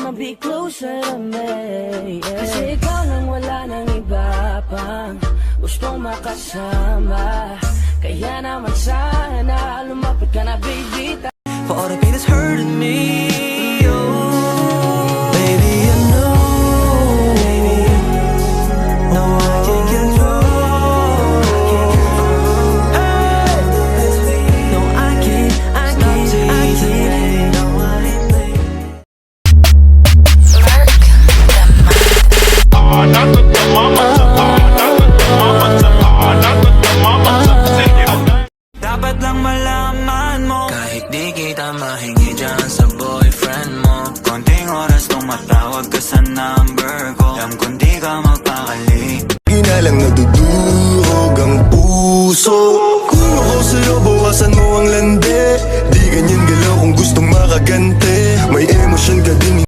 wanna be closer to me, yeah. Kasi ikaw lang, wala nang iba pang gustong makasama. Kaya naman sana lumapit ka na, baby. For all the pain that's hurting me, oh, baby, I know, baby, no, I can't control, hey, no, I can't, no, I ain't playing. Dapat lang malaman mo, kahit di kita mahingi dyan sa boyfriend mo, konting oras tumatawag ka sa number ko, alam kung di ka magpakali. Ginalang nadudurog ang puso. Kung ako sa'yo, bawasan mo ang landi. Di ganyan